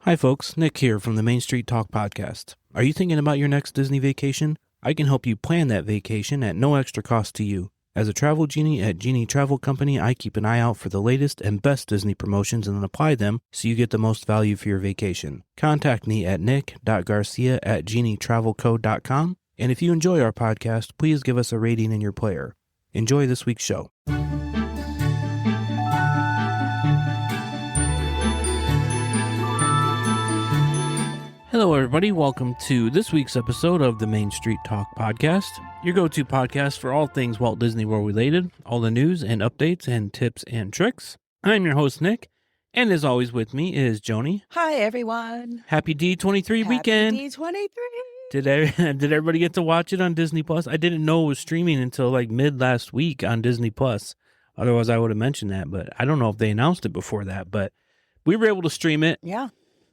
Hi folks, Nick here from the Main Street Talk podcast. Are you thinking about your next Disney vacation? I can help you plan that vacation at no extra cost to you. As a travel genie at Genie Travel Company, I keep an eye out for the latest and best Disney promotions and then apply them so you get the most value for your vacation. Contact me at nick.garcia@genietravelco.com. And if you enjoy our podcast, please give us a rating in your player. Enjoy this week's show. Hello, everybody. Welcome to this week's episode of the Main Street Talk podcast, your go-to podcast for all things Walt Disney World related, all the news and updates and tips and tricks. I'm your host, Nick, and as always with me is Joni. Hi, everyone. Happy D23 weekend. Happy D23. Did everybody get to watch it on Disney Plus? I didn't know it was streaming until like mid last week on Disney Plus. Otherwise, I would have mentioned that, but I don't know if they announced it before that, but we were able to stream it. Yeah.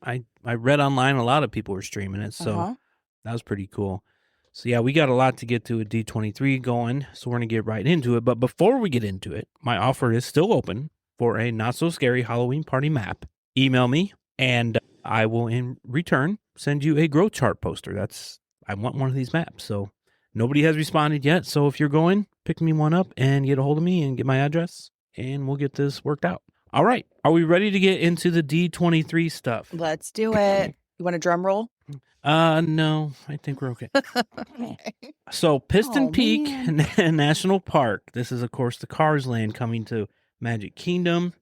I read online a lot of people were streaming it, so that was pretty cool. So yeah, we got a lot to get to at D23 going, so we're going to get right into it. But before we get into it, my offer is still open for a not-so-scary Halloween party map. Email me, and I will in return send you a growth chart poster. I want one of these maps, so nobody has responded yet. So if you're going, pick me one up and get a hold of me and get my address, and we'll get this worked out. All right. Are we ready to get into the D23 stuff? Let's do it. You want a drum roll? No, I think we're okay. So Piston Peak National Park, this is of course the Cars Land coming to Magic Kingdom,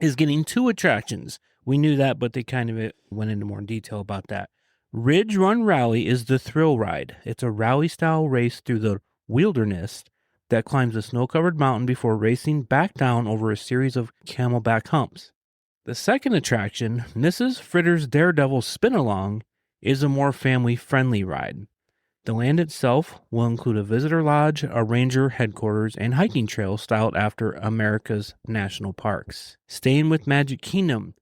is getting 2 attractions. We knew that, but they kind of went into more detail about that. Ridge Run Rally is the thrill ride. It's a rally style race through the wilderness that climbs a snow-covered mountain before racing back down over a series of camelback humps. The second attraction, Mrs. Fritter's Daredevil Spin-Along, is a more family-friendly ride. The land itself will include a visitor lodge, a ranger headquarters, and hiking trails styled after America's national parks. Staying with Magic Kingdom,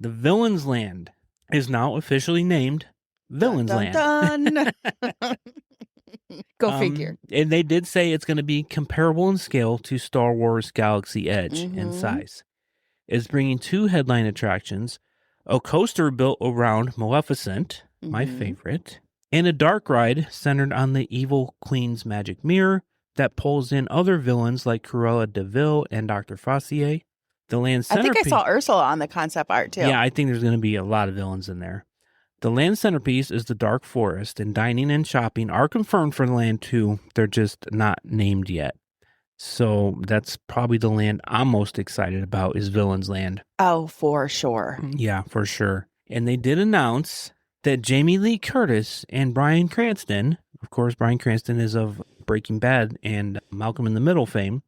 the Villains Land is now officially named Villains Land. Dun. Go figure. And they did say it's going to be comparable in scale to Star Wars Galaxy Edge in size. It's bringing 2 headline attractions, a coaster built around Maleficent, my favorite, and a dark ride centered on the evil Queen's magic mirror that pulls in other villains like Cruella de Vil and Dr. Fossier. The land centerpiece, I think I saw Ursula on the concept art too. Yeah, I think there's going to be a lot of villains in there. The land centerpiece is the Dark Forest, and dining and shopping are confirmed for the land too. They're just not named yet. So that's probably the land I'm most excited about is Villains Land. Oh, for sure. Yeah, for sure. And they did announce that Jamie Lee Curtis and Bryan Cranston, of course, Bryan Cranston is of Breaking Bad and Malcolm in the Middle fame,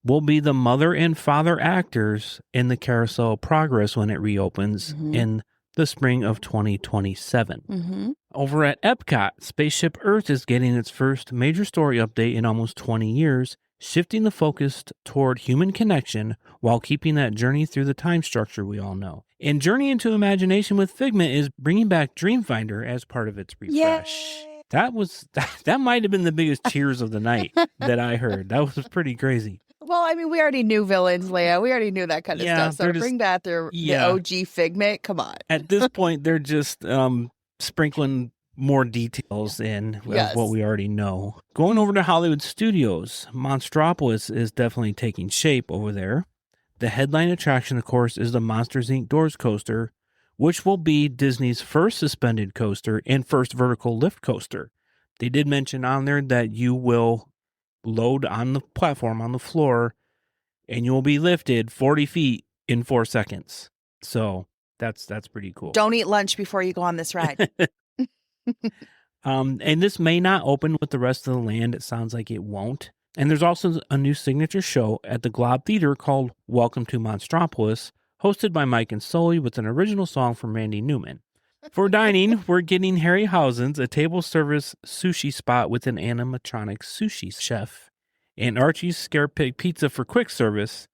will be the mother and father actors in the Carousel of Progress when it reopens in the spring of 2027. Over at Epcot, Spaceship Earth is getting its first major story update in almost 20 years, shifting the focus toward human connection while keeping that journey through the time structure we all know. And Journey into Imagination with Figment is bringing back Dreamfinder as part of its refresh. Yay! That might have been the biggest cheers of the night that I heard. That was pretty crazy. Well, I mean, we already knew Villains Land. We already knew that kind of stuff. So to bring that through the OG Figment, come on. At this point, they're just sprinkling more details in of what we already know. Going over to Hollywood Studios, Monstropolis is definitely taking shape over there. The headline attraction, of course, is the Monsters, Inc. Doors Coaster, which will be Disney's first suspended coaster and first vertical lift coaster. They did mention on there that you will load on the platform on the floor and you will be lifted 40 feet in 4 seconds. So that's pretty cool. Don't eat lunch before you go on this ride. And this may not open with the rest of the land. It sounds like it won't. And there's also a new signature show at the Globe Theater called Welcome to Monstropolis, hosted by Mike and Sully with an original song from Randy Newman. For dining, we're getting Harryhausen's, a table service sushi spot with an animatronic sushi chef, and Archie's Scare Pig Pizza for quick service,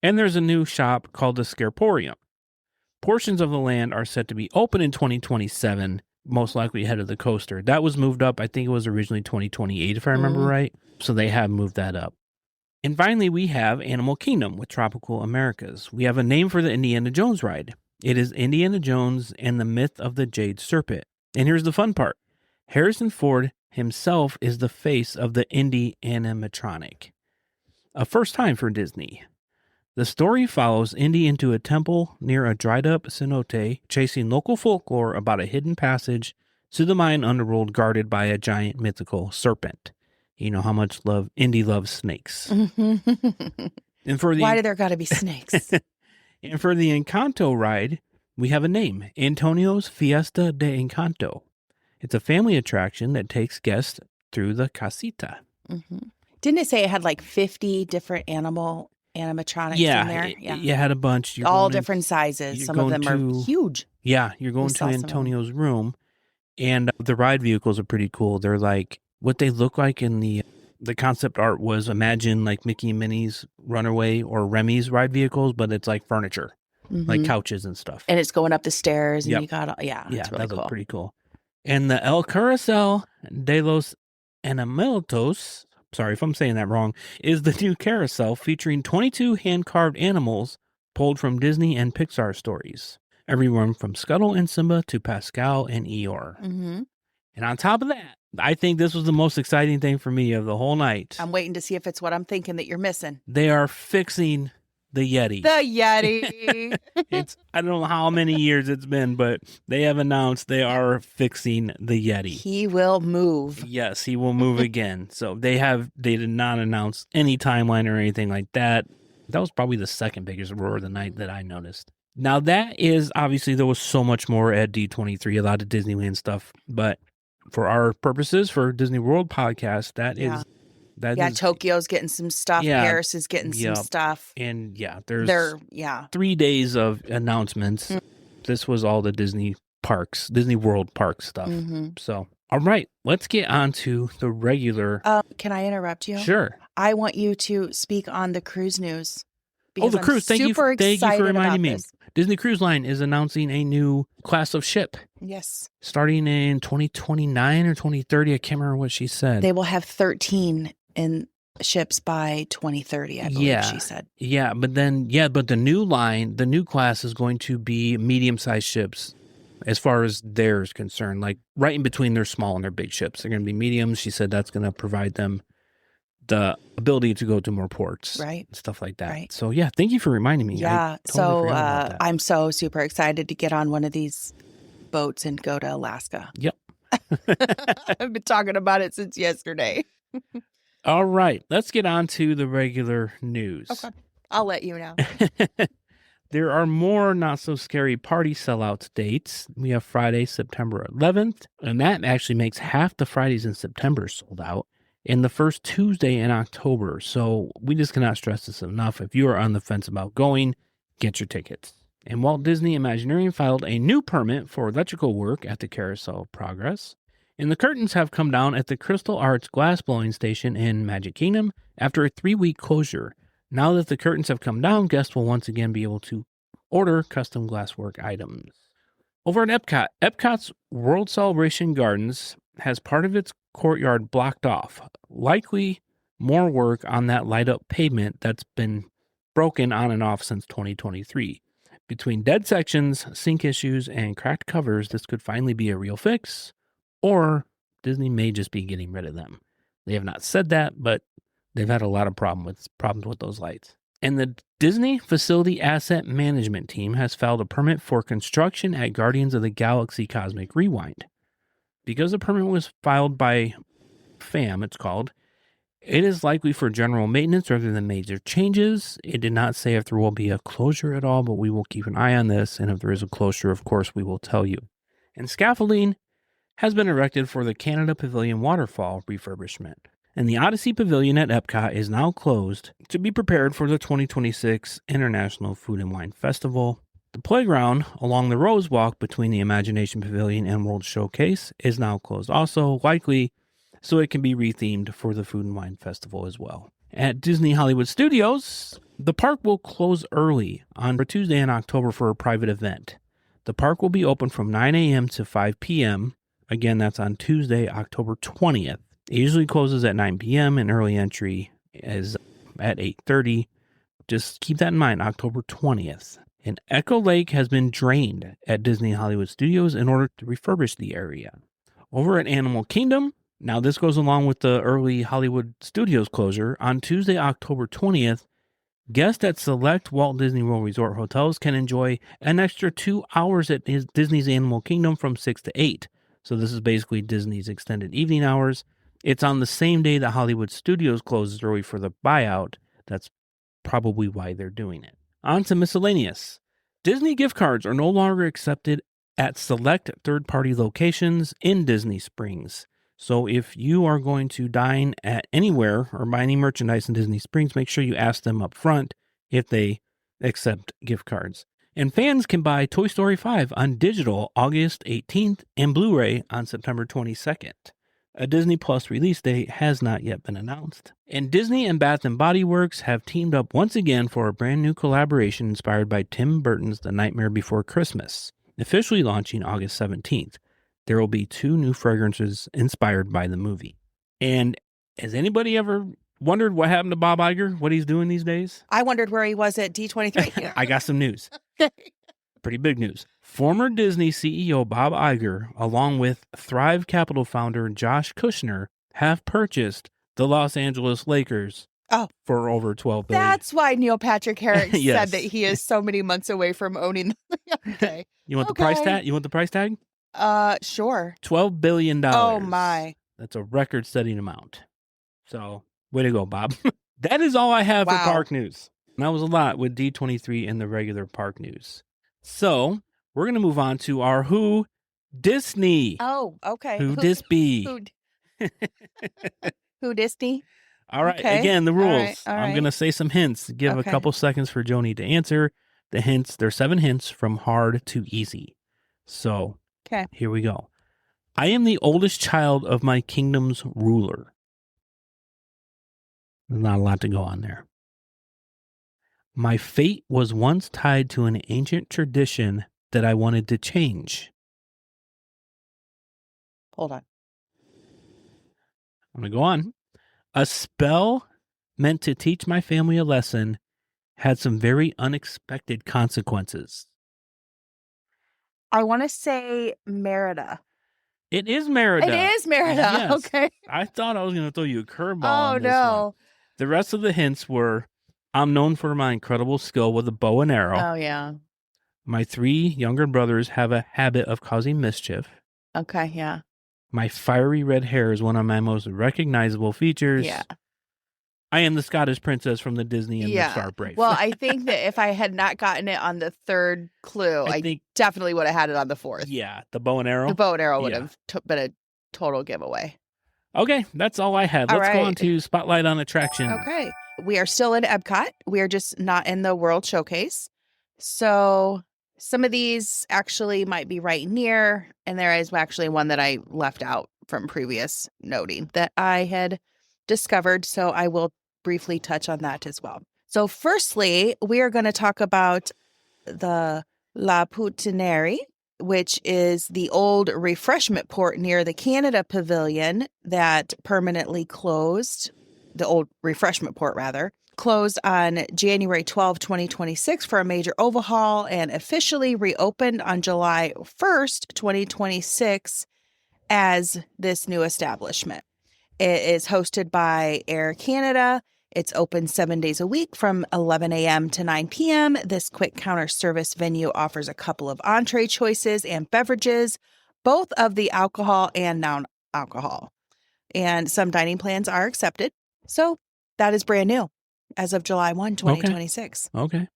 and there's a new shop called the Scareporium. Portions of the land are set to be open in 2027, most likely ahead of the coaster. That was moved up. I think it was originally 2028, if I remember right. So they have moved that up. And finally, we have Animal Kingdom with Tropical Americas. We have a name for the Indiana Jones ride. It is Indiana Jones and the Myth of the Jade Serpent. And here's the fun part. Harrison Ford himself is the face of the Indy animatronic. A first time for Disney. The story follows Indy into a temple near a dried-up cenote, chasing local folklore about a hidden passage to the Mayan underworld guarded by a giant mythical serpent. You know how much Indy loves snakes. And for why do there got to be snakes? And for the Encanto ride, we have a name, Antonio's Fiesta de Encanto. It's a family attraction that takes guests through the casita. Didn't it say it had like 50 different animatronics in there? Yeah, it had a bunch. All different sizes. Some of them are huge. Yeah, you're going to Antonio's room, and the ride vehicles are pretty cool. They're like, what they look like in the concept art was, imagine like Mickey and Minnie's Runaway or Remy's ride vehicles, but it's like furniture, like couches and stuff. And it's going up the stairs, and you got, it's really that cool. looks pretty cool. And the El Carrusel de los Animalitos, sorry if I'm saying that wrong, is the new carousel featuring 22 hand-carved animals pulled from Disney and Pixar stories. Everyone from Scuttle and Simba to Pascal and Eeyore. And on top of that, I think this was the most exciting thing for me of the whole night. I'm waiting to see if it's what I'm thinking that you're missing. They are fixing the Yeti. The Yeti. I don't know how many years it's been, but they have announced they are fixing the Yeti. He will move. Yes, he will move again. So they did not announce any timeline or anything like that. That was probably the second biggest roar of the night that I noticed. Now that is, obviously there was so much more at D23, a lot of Disneyland stuff, but for our purposes, for Disney World podcast, that is Tokyo's getting some stuff. Paris is getting some stuff. And there's 3 days of announcements. This was all the Disney World park stuff. So, all right, let's get on to the regular. Can I interrupt you? Sure. I want you to speak on the cruise news. The cruise. Thank you for reminding me. This. Disney Cruise Line is announcing a new class of ship. Yes. Starting in 2029 or 2030. I can't remember what she said. They will have 13 in ships by 2030, I believe she said. Yeah, but the new class is going to be medium-sized ships as far as theirs concerned, like right in between their small and their big ships. They're going to be mediums. She said that's going to provide them the ability to go to more ports, right? Stuff like that. Right. So thank you for reminding me. Yeah. I'm so super excited to get on one of these boats and go to Alaska. Yep. I've been talking about it since yesterday. All right, let's get on to the regular news. Okay. I'll let you know. There are more not-so-scary party sellouts dates. We have Friday, September 11th, and that actually makes half the Fridays in September sold out, and the first Tuesday in October. So we just cannot stress this enough. If you are on the fence about going, get your tickets. And Walt Disney Imagineering filed a new permit for electrical work at the Carousel of Progress. And the curtains have come down at the Crystal Arts glass-blowing station in Magic Kingdom after a 3-week closure. Now that the curtains have come down, guests will once again be able to order custom glasswork items. Over at Epcot, Epcot's World Celebration Gardens has part of its courtyard blocked off. Likely more work on that light-up pavement that's been broken on and off since 2023. Between dead sections, sink issues, and cracked covers, this could finally be a real fix. Or Disney may just be getting rid of them. They have not said that, but they've had a lot of problems with those lights. And the Disney Facility Asset Management Team has filed a permit for construction at Guardians of the Galaxy Cosmic Rewind. Because the permit was filed by FAM, it's called, it is likely for general maintenance rather than major changes. It did not say if there will be a closure at all, but we will keep an eye on this. And if there is a closure, of course, we will tell you. And scaffolding has been erected for the Canada Pavilion Waterfall refurbishment. And the Odyssey Pavilion at Epcot is now closed to be prepared for the 2026 International Food and Wine Festival. The playground along the Rose Walk between the Imagination Pavilion and World Showcase is now closed also, likely so it can be rethemed for the Food and Wine Festival as well. At Disney Hollywood Studios, the park will close early on Tuesday in October for a private event. The park will be open from 9 a.m. to 5 p.m. Again, that's on Tuesday, October 20th. It usually closes at 9 p.m. and early entry is at 8:30. Just keep that in mind, October 20th. An Echo Lake has been drained at Disney Hollywood Studios in order to refurbish the area. Over at Animal Kingdom, now this goes along with the early Hollywood Studios closure, on Tuesday, October 20th, guests at select Walt Disney World Resort hotels can enjoy an extra 2 hours at Disney's Animal Kingdom from 6 to 8. So this is basically Disney's extended evening hours. It's on the same day that Hollywood Studios closes early for the buyout. That's probably why they're doing it. On to miscellaneous. Disney gift cards are no longer accepted at select third-party locations in Disney Springs. So if you are going to dine at anywhere or buy any merchandise in Disney Springs, make sure you ask them up front if they accept gift cards. And fans can buy Toy Story 5 on digital August 18th and Blu-ray on September 22nd. A Disney Plus release date has not yet been announced. And Disney and Bath & Body Works have teamed up once again for a brand new collaboration inspired by Tim Burton's The Nightmare Before Christmas, officially launching August 17th. There will be 2 new fragrances inspired by the movie. And has anybody ever wondered what happened to Bob Iger, what he's doing these days? I wondered where he was at D23. I got some news. Pretty big news. Former Disney CEO Bob Iger, along with Thrive Capital founder Josh Kushner, have purchased the Los Angeles Lakers for over $12 billion. That's why Neil Patrick Harris said that he is so many months away from owning them. Okay. You want the price tag? You want the price tag? Sure. $12 billion. Oh, my. That's a record-setting amount. So, way to go, Bob. That is all I have for park news. And that was a lot with D23 and the regular park news. So, we're going to move on to our Who Disney. Oh, okay. Who Dis be? Who Disney? All right. Okay. Again, the rules. All right. I'm going to say some hints. Give a couple seconds for Joni to answer. The hints, there's 7 hints from hard to easy. So, here we go. I am the oldest child of my kingdom's ruler. There's not a lot to go on there. My fate was once tied to an ancient tradition that I wanted to change. Hold on. I'm going to go on. A spell meant to teach my family a lesson had some very unexpected consequences. I want to say Merida. It is Merida. It is Merida. Yes. Okay. I thought I was going to throw you a curveball on this no. one. The rest of the hints were, I'm known for my incredible skill with a bow and arrow. Oh, yeah. My 3 younger brothers have a habit of causing mischief. Okay, yeah. My fiery red hair is one of my most recognizable features. Yeah. I am the Scottish princess from the Disney and the Star Brave. Well, I think that if I had not gotten it on the 3rd clue, I definitely would have had it on the 4th. Yeah, the bow and arrow? The bow and arrow would have been a total giveaway. Okay, that's all I had. Let's go on to Spotlight on Attraction. Okay. We are still in Epcot. We are just not in the World Showcase. So some of these actually might be right near, and there is actually one that I left out from previous noting that I had discovered, so I will briefly touch on that as well. So firstly, we are going to talk about the La Poutinière, which is the old refreshment port near the Canada Pavilion that permanently closed, the old refreshment port rather, closed on January 12, 2026 for a major overhaul and officially reopened on July 1st, 2026 as this new establishment. It is hosted by Air Canada. It's open 7 days a week from 11 a.m. to 9 p.m. This quick counter service venue offers a couple of entree choices and beverages, both of the alcohol and non-alcohol. And some dining plans are accepted. So that is brand new as of July 1, 2026. Okay.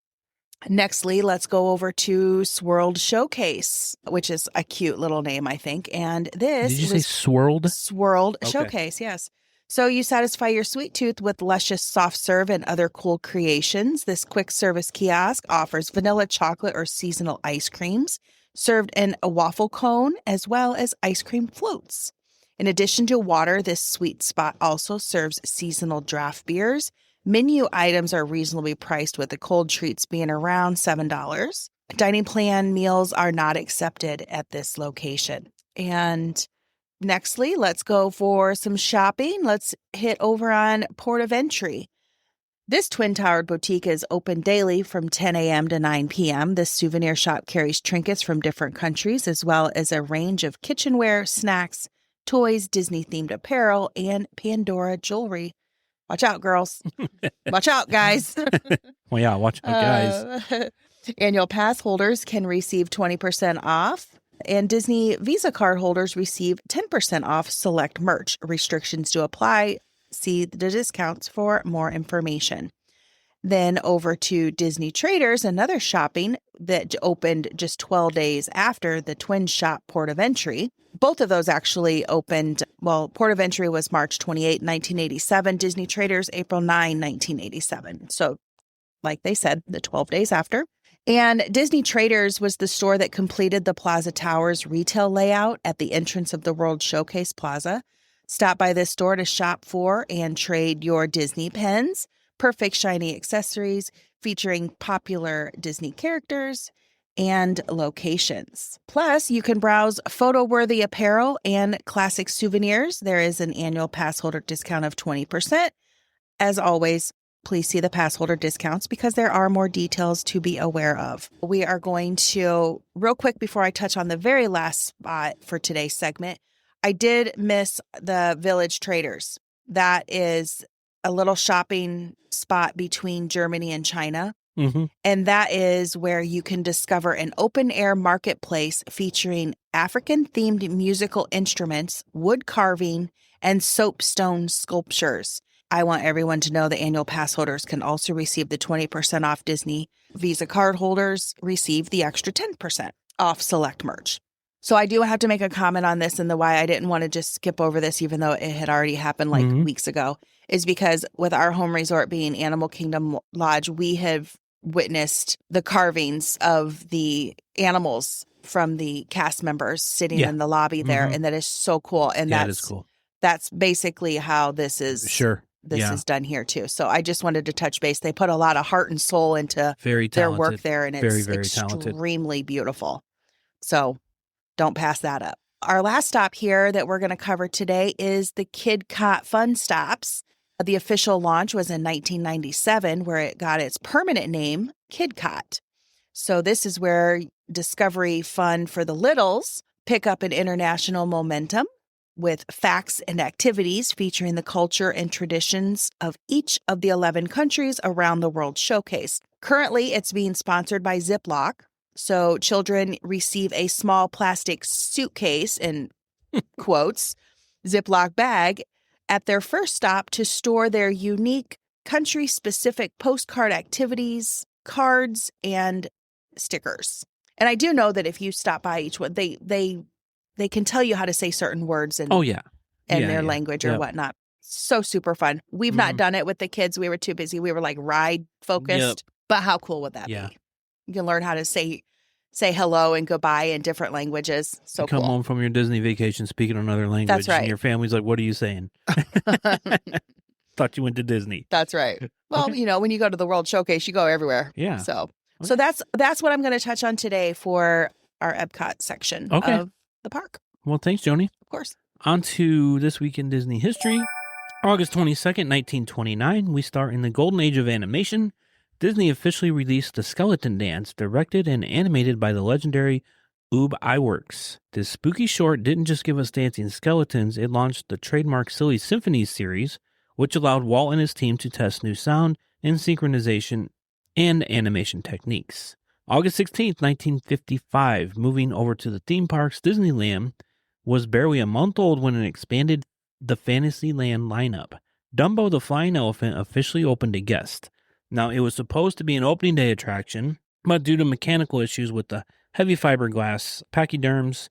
Nextly, let's go over to Swirled Showcase, which is a cute little name, I think. And this Did you say Swirled? Swirled Showcase, yes. So you satisfy your sweet tooth with luscious soft serve and other cool creations. This quick service kiosk offers vanilla chocolate or seasonal ice creams served in a waffle cone, as well as ice cream floats. In addition to water, this sweet spot also serves seasonal draft beers. Menu items are reasonably priced, with the cold treats being around $7. Dining plan meals are not accepted at this location. And nextly, let's go for some shopping. Let's hit over on Port of Entry. This twin-towered boutique is open daily from 10 a.m. to 9 p.m. This souvenir shop carries trinkets from different countries, as well as a range of kitchenware, snacks, toys, Disney-themed apparel, and Pandora jewelry. Watch out, girls. Watch out, guys. Well, yeah, watch out, guys. Annual pass holders can receive 20% off, and Disney Visa card holders receive 10% off select merch. Restrictions do apply. See the discounts for more information. Then over to Disney Traders, another shopping that opened just 12 days after the Twin Shop Port of Entry. Both of those actually opened, well, Port of Entry was March 28, 1987. Disney Traders, April 9, 1987. So, like they said, the 12 days after. And Disney Traders was the store that completed the Plaza Towers retail layout at the entrance of the World Showcase Plaza. Stop by this store to shop for and trade your Disney pens, perfect shiny accessories featuring popular Disney characters and locations. Plus, you can browse photo-worthy apparel and classic souvenirs. There is an annual pass holder discount of 20%. As always, please see the pass holder discounts because there are more details to be aware of. We are going to, real quick before I touch on the very last spot for today's segment, I did miss the Village Traders. That is a little shopping spot between Germany and China. Mm-hmm. And that is where you can discover an open-air marketplace featuring African-themed musical instruments, wood carving, and soapstone sculptures. I want everyone to know the annual pass holders can also receive the 20% off. Disney Visa card holders receive the extra 10% off select merch. So I do have to make a comment on this, and the why I didn't want to just skip over this, even though it had already happened like weeks ago, is because with our home resort being Animal Kingdom Lodge, we have witnessed the carvings of the animals from the cast members sitting in the lobby there, and that is so cool. And that is cool. That's basically how this is. This is done here too. So I just wanted to touch base. They put a lot of heart and soul into their work there, and it's very extremely beautiful. So don't pass that up. Our last stop here that we're going to cover today is the KidCot Fun Stops. The official launch was in 1997, where it got its permanent name, KidCot. So this is where Discovery Fun for the littles pick up an international momentum with facts and activities featuring the culture and traditions of each of the 11 countries around the World Showcase. Currently, it's being sponsored by Ziploc. So children receive a small plastic suitcase, in quotes, Ziploc bag, at their first stop to store their unique country-specific postcard activities, cards, and stickers. And I do know that if you stop by each one, they can tell you how to say certain words in their language or whatnot. So super fun. We've not done it with the kids. We were too busy. We were like ride focused. But how cool would that be? You can learn how to say hello and goodbye in different languages. So you come home from your Disney vacation speaking another language. That's right. And your family's like, what are you saying? Thought you went to Disney. That's right. Well, when you go to the World Showcase, you go everywhere. Yeah. So that's what I'm going to touch on today for our Epcot section of the park. Well, thanks, Joni. Of course. On to This Week in Disney History. August 22nd, 1929, we start in the golden age of animation. Disney officially released The Skeleton Dance, directed and animated by the legendary Ub Iwerks. This spooky short didn't just give us dancing skeletons, it launched the trademark Silly Symphonies series, which allowed Walt and his team to test new sound and synchronization and animation techniques. August 16th, 1955, moving over to the theme parks, Disneyland was barely a month old when it expanded the Fantasyland lineup. Dumbo the Flying Elephant officially opened to guests. Now, it was supposed to be an opening day attraction, but due to mechanical issues with the heavy fiberglass pachyderms,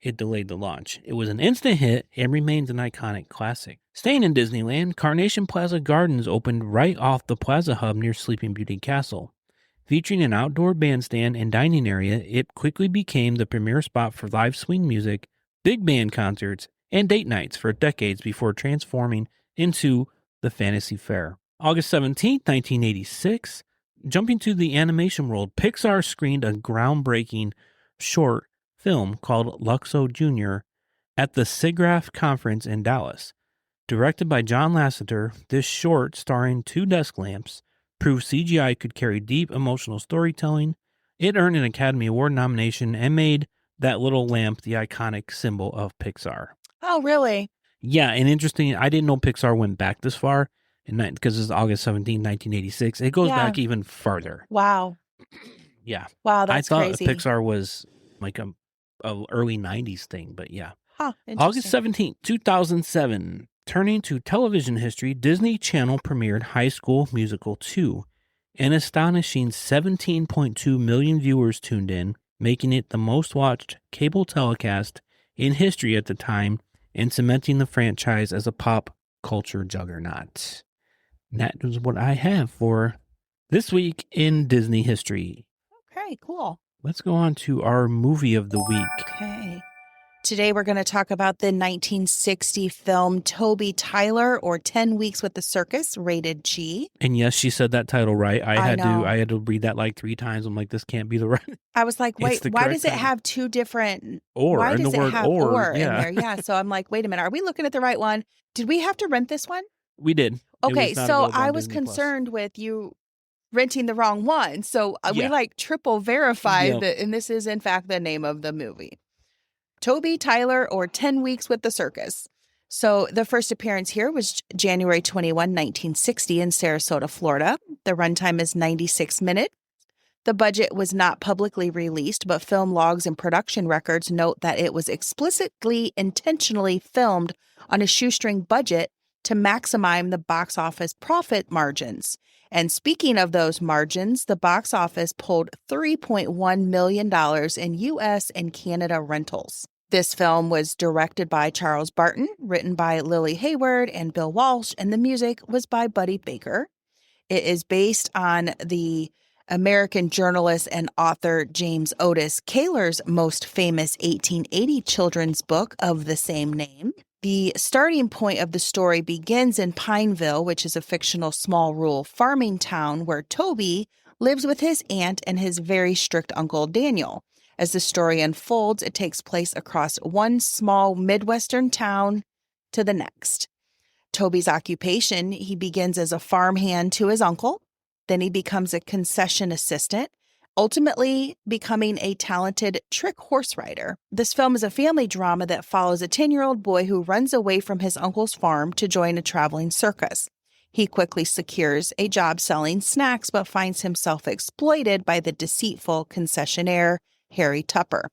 it delayed the launch. It was an instant hit and remains an iconic classic. Staying in Disneyland, Carnation Plaza Gardens opened right off the Plaza Hub near Sleeping Beauty Castle. Featuring an outdoor bandstand and dining area, it quickly became the premier spot for live swing music, big band concerts, and date nights for decades before transforming into the Fantasy Fair. August 17th, 1986, jumping to the animation world, Pixar screened a groundbreaking short film called Luxo Jr. at the SIGGRAPH conference in Dallas. Directed by John Lasseter, this short, starring 2 desk lamps, proved CGI could carry deep emotional storytelling. It earned an Academy Award nomination and made that little lamp the iconic symbol of Pixar. Oh, really? Yeah, and interesting, I didn't know Pixar went back this far, because it's August 17, 1986. It goes back even farther. Wow. Yeah. Wow, that's crazy. I thought Pixar was like a early 90s thing, but yeah. Huh, August 17th, 2007. Turning to television history, Disney Channel premiered High School Musical 2. An astonishing 17.2 million viewers tuned in, making it the most watched cable telecast in history at the time and cementing the franchise as a pop culture juggernaut. And that is what I have for this week in Disney history. Okay, cool. Let's go on to our movie of the week. Okay. Today we're going to talk about the 1960 film Toby Tyler, or 10 Weeks with the Circus, rated G. And yes, she said that title right. I had know. to read that like 3 times. I'm like, this can't be the right. I was like, wait, why does it have 2 different why does it have or in there? Yeah. So I'm like, wait a minute, are we looking at the right one? Did we have to rent this one? We did. Okay, so I was concerned with you renting the wrong one. So we like triple verified that, and this is in fact the name of the movie. Toby Tyler, or 10 Weeks with the Circus. So the first appearance here was January 21, 1960 in Sarasota, Florida. The runtime is 96 minutes. The budget was not publicly released, but film logs and production records note that it was explicitly, intentionally filmed on a shoestring budget to maximize the box office profit margins. And speaking of those margins, the box office pulled $3.1 million in U.S. and Canada rentals. This film was directed by Charles Barton, written by Lily Hayward and Bill Walsh, and the music was by Buddy Baker. It is based on the American journalist and author James Otis Kaler's most famous 1880 children's book of the same name. The starting point of the story begins in Pineville, which is a fictional small rural farming town where Toby lives with his aunt and his very strict uncle Daniel. As the story unfolds, it takes place across one small Midwestern town to the next. Toby's occupation, he begins as a farmhand to his uncle. Then he becomes a concession assistant, ultimately becoming a talented trick horse rider. This film is a family drama that follows a 10-year-old boy who runs away from his uncle's farm to join a traveling circus. He quickly secures a job selling snacks, but finds himself exploited by the deceitful concessionaire, Harry Tupper.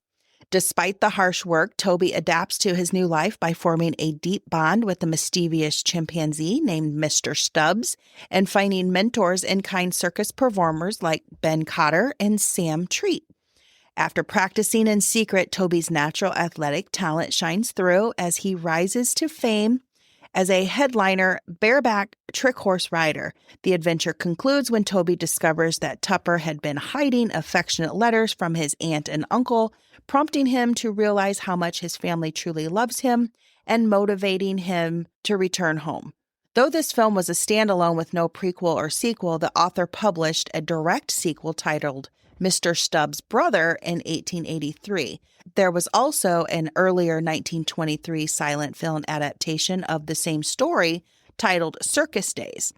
Despite the harsh work, Toby adapts to his new life by forming a deep bond with the mischievous chimpanzee named Mr. Stubbs and finding mentors in kind circus performers like Ben Cotter and Sam Treat. After practicing in secret, Toby's natural athletic talent shines through as he rises to fame as a headliner bareback trick horse rider. The adventure concludes when Toby discovers that Tupper had been hiding affectionate letters from his aunt and uncle, prompting him to realize how much his family truly loves him and motivating him to return home. Though this film was a standalone with no prequel or sequel, the author published a direct sequel titled Mr. Stubbs' Brother in 1883. There was also an earlier 1923 silent film adaptation of the same story titled Circus Days.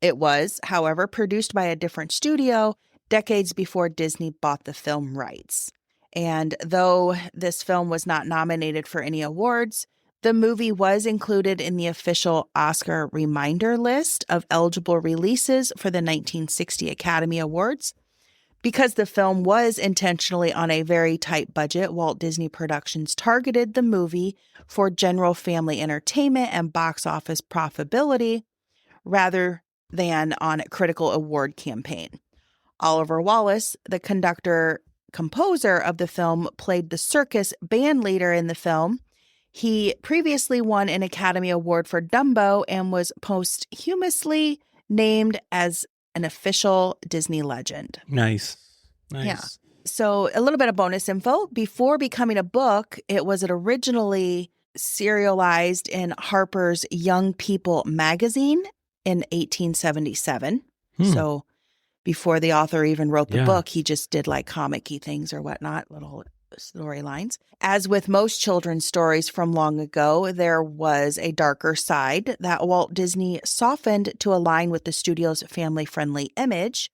It was, however, produced by a different studio decades before Disney bought the film rights. And though this film was not nominated for any awards, the movie was included in the official Oscar reminder list of eligible releases for the 1960 Academy Awards. Because the film was intentionally on a very tight budget, Walt Disney Productions targeted the movie for general family entertainment and box office profitability rather than on a critical award campaign. Oliver Wallace, the composer of the film, played the circus band leader in the film. He previously won an Academy Award for Dumbo and was posthumously named as an official Disney legend. Nice. Yeah. So a little bit of bonus info. Before becoming a book, it was originally serialized in Harper's Young People magazine in 1877. So before the author even wrote the book, he just did like comic-y things or whatnot, little storylines. As with most children's stories from long ago, there was a darker side that Walt Disney softened to align with the studio's family-friendly image.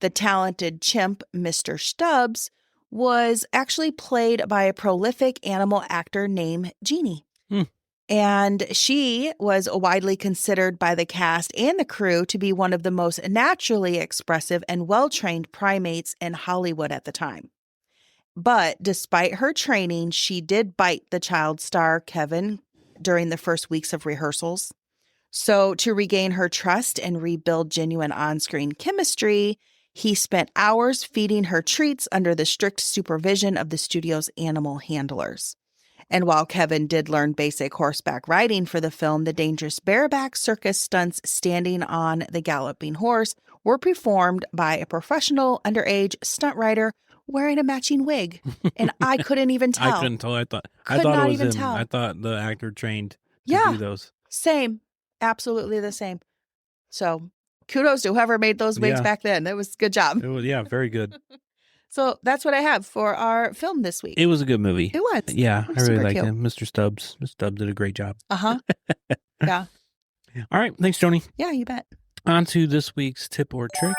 The talented chimp, Mr. Stubbs, was actually played by a prolific animal actor named Jeannie. And she was widely considered by the cast and the crew to be one of the most naturally expressive and well-trained primates in Hollywood at the time. But despite her training, she did bite the child star, Kevin, during the first weeks of rehearsals. So to regain her trust and rebuild genuine on-screen chemistry, he spent hours feeding her treats under the strict supervision of the studio's animal handlers. And while Kevin did learn basic horseback riding for the film, the dangerous bareback circus stunts standing on the galloping horse were performed by a professional underage stunt rider wearing a matching wig. And I couldn't even tell. I couldn't tell. I thought Could it not was even him. tell. I thought the actor trained to Yeah. do those. Same. Absolutely the same. So kudos to whoever made those wigs Yeah. back then. That was a good job. It was, yeah, very good. So that's what I have for our film this week. It was a good movie. It was. Yeah, It I was really super liked cute. him. Mr. Stubbs. Mr. Stubbs did a great job. Uh-huh. Yeah. All right. Thanks, Joni. Yeah, you bet. On to this week's tip or trick.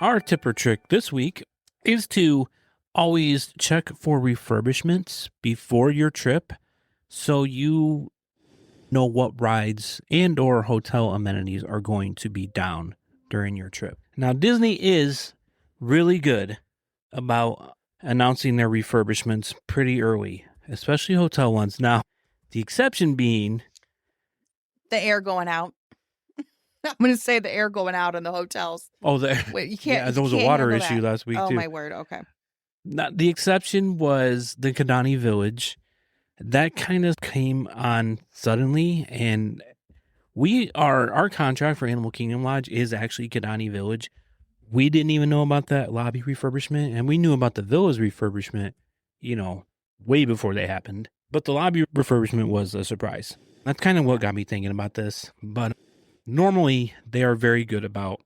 Our tip or trick this week is to always check for refurbishments before your trip so you know what rides and or hotel amenities are going to be down during your trip. Now, Disney is really good about announcing their refurbishments pretty early, especially hotel ones. Now, the exception being The air going out. I'm going to say the air going out in the hotels. Wait, you can't. yeah, there was a water issue last week Oh, too. my word. Okay. Not, the exception was the Kidani Village. That kind of came on suddenly, and our contract for Animal Kingdom Lodge is actually Kidani Village. We didn't even know about that lobby refurbishment, and we knew about the villas refurbishment, way before they happened. But the lobby refurbishment was a surprise. That's kind of what got me thinking about this. But normally, they are very good about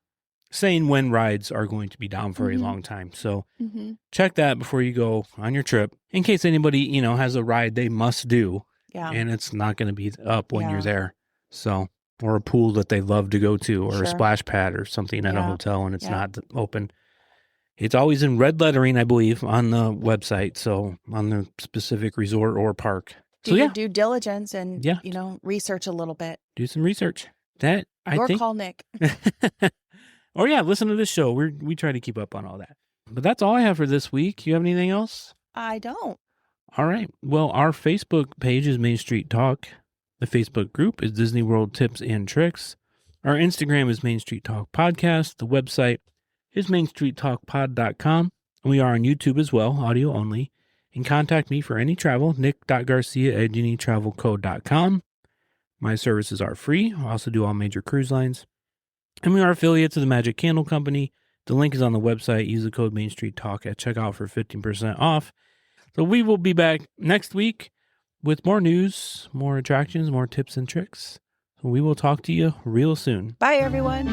saying when rides are going to be down for a long time. So check that before you go on your trip in case anybody, has a ride they must do. Yeah. And it's not going to be up when you're there. So, or a pool that they love to go to, or a splash pad or something at a hotel and it's not open. It's always in red lettering, I believe, on the website. So on the specific resort or park. Do your due diligence and, research a little bit. Do some research. Call Nick. Or listen to this show. We try to keep up on all that. But that's all I have for this week. You have anything else? I don't. All right. Well, our Facebook page is Main Street Talk. The Facebook group is Disney World Tips and Tricks. Our Instagram is Main Street Talk Podcast. The website is mainstreettalkpod.com. We are on YouTube as well, audio only. And contact me for any travel, nick.garcia@genietravelco.com. My services are free. I also do all major cruise lines. And we are affiliates of the Magic Candle Company. The link is on the website. Use the code Main Street Talk at checkout for 15% off. So we will be back next week with more news, more attractions, more tips and tricks. So we will talk to you real soon. Bye, everyone.